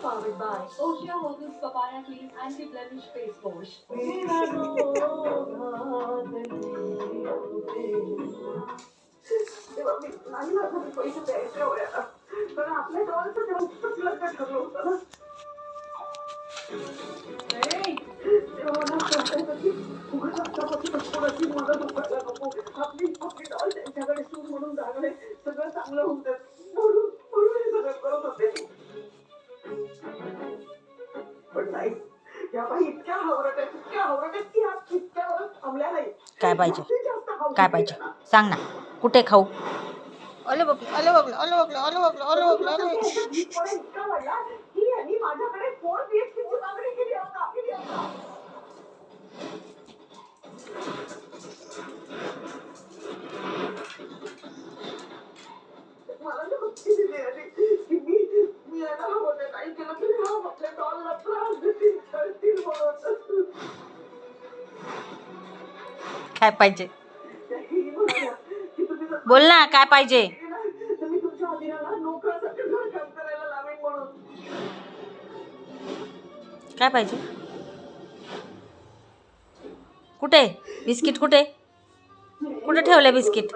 powered by Osha Motors Papaya Clean Anti-Blemish Face Wash. तेव्हा मी नाही माझा पैसे द्यायचे एवढ्या पण आपल्या डॉलचं तेव्हा लग्न ठरलं होतं ना तेव्हा मला वाटायचं की उगाच आत्तापासून कोणाची मदत उघडायला नको आपली आपली डॉल त्यांच्याकडे सूर म्हणून जाणं सगळं चांगलं होतं म्हणून म्हणून हे सगळं करत होते पण नाही या बाई इतक्या हावरट आहेत की आज इतक्यावरच थांबल्या नाही काय पाहिजे काय पाहिजे सांग ना कुठे खाऊ अले बापले अले बापले अले बापले अले बापले अले बापले अले इतका वाढला की यांनी माझ्याकडे 4 BHK ची मागणी केली होता मला ना भक्ती दिली आणि की मी याला होते काही केलं की हा आपल्या डॉलला त्रास देतील करतील म्हणून काय पाहिजे बोल ना काय पाहिजे मी तुमच्या आधीला नोकरासाठी घर काम करायला लावेन म्हणून काय पाहिजे कुठे बिस्किट कुठे कुठे ठेवले बिस्किट